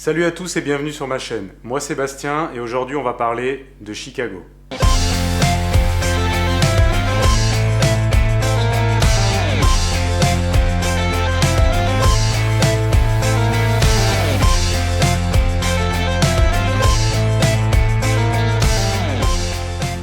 Salut à tous et bienvenue sur ma chaîne. Moi c'est Bastien et aujourd'hui on va parler de Chicago.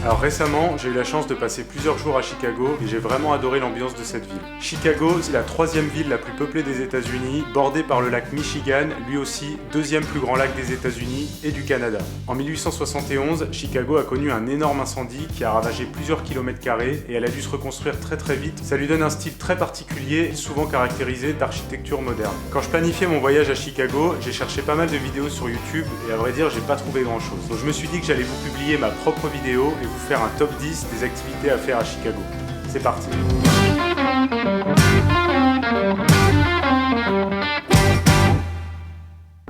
Alors récemment, j'ai eu la chance de passer plusieurs jours à Chicago et j'ai vraiment adoré l'ambiance de cette ville. Chicago, c'est la troisième ville la plus peuplée des États-Unis, bordée par le lac Michigan, lui aussi deuxième plus grand lac des États-Unis et du Canada. En 1871, Chicago a connu un énorme incendie qui a ravagé plusieurs kilomètres carrés et elle a dû se reconstruire très vite. Ça lui donne un style très particulier, souvent caractérisé d'architecture moderne. Quand je planifiais mon voyage à Chicago, j'ai cherché pas mal de vidéos sur YouTube et à vrai dire, j'ai pas trouvé grand chose. Donc je me suis dit que j'allais vous publier ma propre vidéo et vous faire un top 10 des activités à faire à Chicago. C'est parti!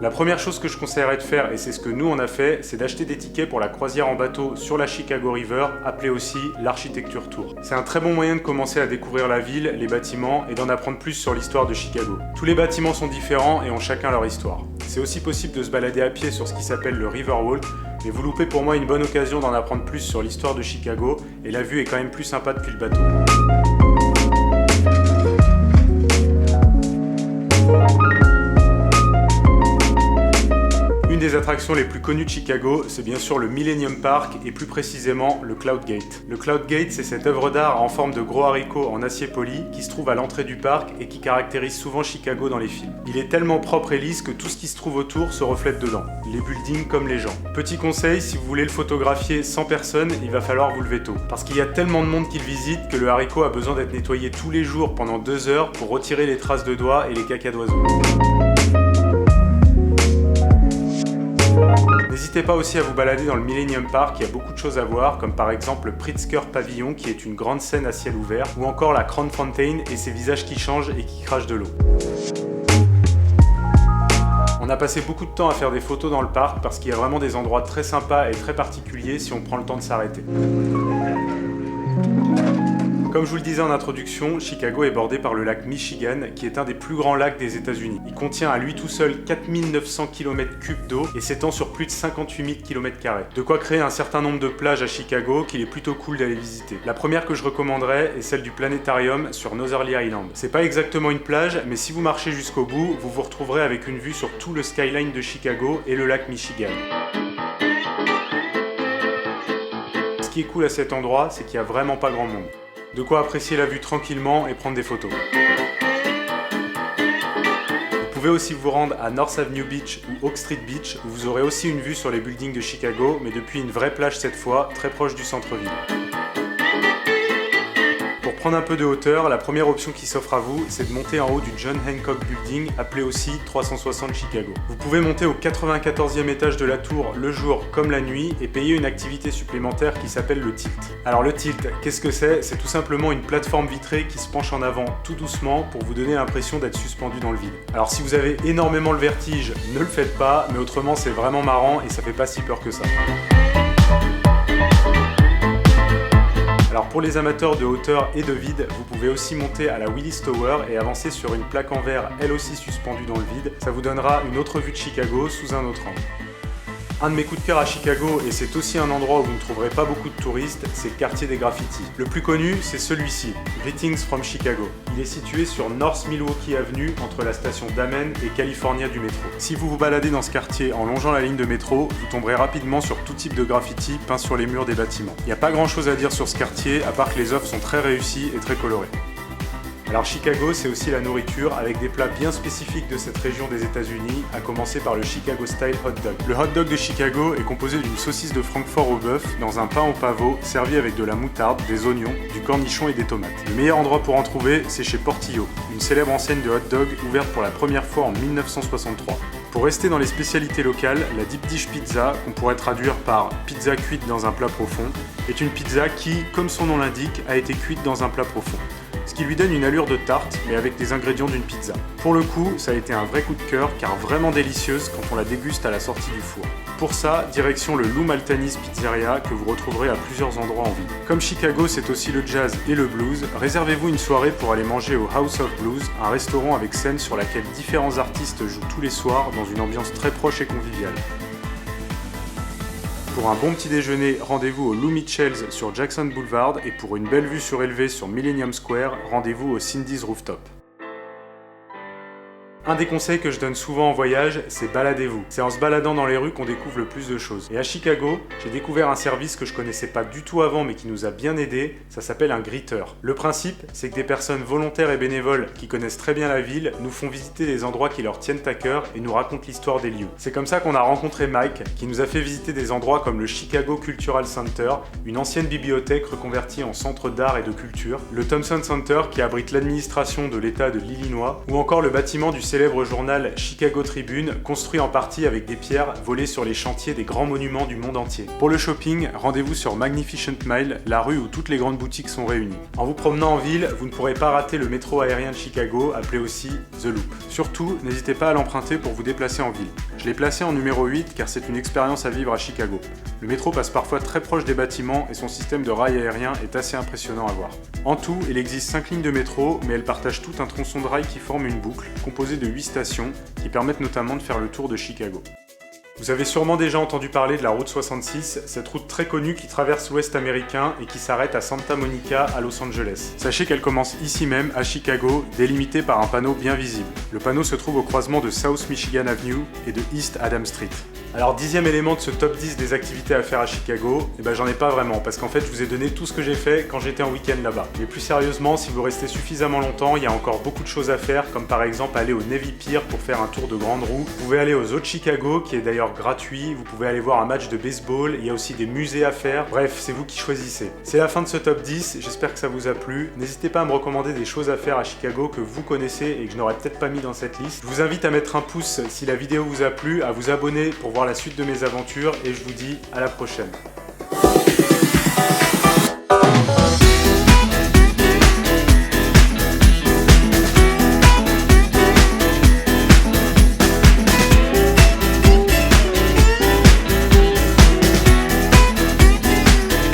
La première chose que je conseillerais de faire, et c'est ce que nous on a fait, c'est d'acheter des tickets pour la croisière en bateau sur la Chicago River, appelée aussi l'Architecture Tour. C'est un très bon moyen de commencer à découvrir la ville, les bâtiments, et d'en apprendre plus sur l'histoire de Chicago. Tous les bâtiments sont différents et ont chacun leur histoire. C'est aussi possible de se balader à pied sur ce qui s'appelle le Riverwalk, mais vous loupez pour moi une bonne occasion d'en apprendre plus sur l'histoire de Chicago, et la vue est quand même plus sympa depuis le bateau. Une des attractions les plus connues de Chicago, c'est bien sûr le Millennium Park et plus précisément le Cloud Gate. Le Cloud Gate, c'est cette œuvre d'art en forme de gros haricots en acier poli qui se trouve à l'entrée du parc et qui caractérise souvent Chicago dans les films. Il est tellement propre et lisse que tout ce qui se trouve autour se reflète dedans, les buildings comme les gens. Petit conseil, si vous voulez le photographier sans personne, il va falloir vous lever tôt. Parce qu'il y a tellement de monde qui le visite que le haricot a besoin d'être nettoyé tous les jours pendant 2 heures pour retirer les traces de doigts et les caca d'oiseaux. N'hésitez pas aussi à vous balader dans le Millennium Park, il y a beaucoup de choses à voir, comme par exemple le Pritzker Pavilion qui est une grande scène à ciel ouvert, ou encore la Crown Fountain et ses visages qui changent et qui crachent de l'eau. On a passé beaucoup de temps à faire des photos dans le parc parce qu'il y a vraiment des endroits très sympas et très particuliers si on prend le temps de s'arrêter. Comme je vous le disais en introduction, Chicago est bordé par le lac Michigan, qui est un des plus grands lacs des États-Unis. Il contient à lui tout seul 4900 km3 d'eau et s'étend sur plus de 58 000 km². De quoi créer un certain nombre de plages à Chicago qu'il est plutôt cool d'aller visiter. La première que je recommanderais est celle du Planétarium sur Northerly Island. C'est pas exactement une plage, mais si vous marchez jusqu'au bout, vous vous retrouverez avec une vue sur tout le skyline de Chicago et le lac Michigan. Ce qui est cool à cet endroit, c'est qu'il n'y a vraiment pas grand monde. De quoi apprécier la vue tranquillement et prendre des photos. Vous pouvez aussi vous rendre à North Avenue Beach ou Oak Street Beach où vous aurez aussi une vue sur les buildings de Chicago, mais depuis une vraie plage cette fois, très proche du centre-ville. Pour prendre un peu de hauteur, la première option qui s'offre à vous, c'est de monter en haut du John Hancock Building, appelé aussi 360 Chicago. Vous pouvez monter au 94e étage de la tour le jour comme la nuit et payer une activité supplémentaire qui s'appelle le tilt. Alors le tilt, qu'est-ce que c'est? C'est tout simplement une plateforme vitrée qui se penche en avant tout doucement pour vous donner l'impression d'être suspendu dans le vide. Alors si vous avez énormément le vertige, ne le faites pas, mais autrement c'est vraiment marrant et ça fait pas si peur que ça. Alors pour les amateurs de hauteur et de vide, vous pouvez aussi monter à la Willis Tower et avancer sur une plaque en verre, elle aussi suspendue dans le vide. Ça vous donnera une autre vue de Chicago sous un autre angle. Un de mes coups de cœur à Chicago, et c'est aussi un endroit où vous ne trouverez pas beaucoup de touristes, c'est le quartier des graffitis. Le plus connu, c'est celui-ci, Greetings from Chicago. Il est situé sur North Milwaukee Avenue, entre la station Damen et California du métro. Si vous vous baladez dans ce quartier en longeant la ligne de métro, vous tomberez rapidement sur tout type de graffitis peints sur les murs des bâtiments. Il n'y a pas grand chose à dire sur ce quartier, à part que les œuvres sont très réussies et très colorées. Alors Chicago, c'est aussi la nourriture avec des plats bien spécifiques de cette région des États-Unis, à commencer par le Chicago Style Hot Dog. Le hot dog de Chicago est composé d'une saucisse de Francfort au bœuf dans un pain au pavot servi avec de la moutarde, des oignons, du cornichon et des tomates. Le meilleur endroit pour en trouver, c'est chez Portillo, une célèbre enseigne de hot dog ouverte pour la première fois en 1963. Pour rester dans les spécialités locales, la Deep Dish Pizza, qu'on pourrait traduire par pizza cuite dans un plat profond, est une pizza qui, comme son nom l'indique, a été cuite dans un plat profond. ce qui lui donne une allure de tarte, mais avec des ingrédients d'une pizza. Pour le coup, ça a été un vrai coup de cœur, car vraiment délicieuse quand on la déguste à la sortie du four. Pour ça, direction le Lou Maltani's Pizzeria, que vous retrouverez à plusieurs endroits en ville. Comme Chicago, c'est aussi le jazz et le blues, réservez-vous une soirée pour aller manger au House of Blues, un restaurant avec scène sur laquelle différents artistes jouent tous les soirs dans une ambiance très proche et conviviale. Pour un bon petit déjeuner, rendez-vous au Lou Mitchell's sur Jackson Boulevard et pour une belle vue surélevée sur Millennium Square, rendez-vous au Cindy's Rooftop. Un des conseils que je donne souvent en voyage, c'est baladez-vous. C'est en se baladant dans les rues qu'on découvre le plus de choses. Et à Chicago, j'ai découvert un service que je connaissais pas du tout avant mais qui nous a bien aidés, ça s'appelle un greeter. Le principe, c'est que des personnes volontaires et bénévoles qui connaissent très bien la ville nous font visiter des endroits qui leur tiennent à cœur et nous racontent l'histoire des lieux. C'est comme ça qu'on a rencontré Mike, qui nous a fait visiter des endroits comme le Chicago Cultural Center, une ancienne bibliothèque reconvertie en centre d'art et de culture, le Thompson Center qui abrite l'administration de l'État de l'Illinois, ou encore le bâtiment du célèbre journal Chicago Tribune, construit en partie avec des pierres volées sur les chantiers des grands monuments du monde entier. Pour le shopping, rendez-vous sur Magnificent Mile, la rue où toutes les grandes boutiques sont réunies. En vous promenant en ville, vous ne pourrez pas rater le métro aérien de Chicago, appelé aussi The Loop. Surtout, n'hésitez pas à l'emprunter pour vous déplacer en ville. Je l'ai placé en numéro 8 car c'est une expérience à vivre à Chicago. Le métro passe parfois très proche des bâtiments et son système de rails aériens est assez impressionnant à voir. En tout, il existe 5 lignes de métro, mais elles partagent tout un tronçon de rails qui forme une boucle, composée de 8 stations, qui permettent notamment de faire le tour de Chicago. Vous avez sûrement déjà entendu parler de la route 66, cette route très connue qui traverse l'ouest américain et qui s'arrête à Santa Monica à Los Angeles. Sachez qu'elle commence ici même, à Chicago, délimitée par un panneau bien visible. Le panneau se trouve au croisement de South Michigan Avenue et de East Adam Street. Alors 10e élément de ce top 10 des activités à faire à Chicago, et ben j'en ai pas vraiment, parce qu'en fait je vous ai donné tout ce que j'ai fait quand j'étais en week-end là-bas. Mais plus sérieusement, si vous restez suffisamment longtemps, il y a encore beaucoup de choses à faire, comme par exemple aller au Navy Pier pour faire un tour de grande roue. Vous pouvez aller au Zoo de Chicago, qui est d'ailleurs gratuit, vous pouvez aller voir un match de baseball, il y a aussi des musées à faire, bref, c'est vous qui choisissez. C'est la fin de ce top 10, j'espère que ça vous a plu. N'hésitez pas à me recommander des choses à faire à Chicago que vous connaissez et que je n'aurais peut-être pas mis dans cette liste. Je vous invite à mettre un pouce si la vidéo vous a plu, à vous abonner pour voir la suite de mes aventures et je vous dis à la prochaine.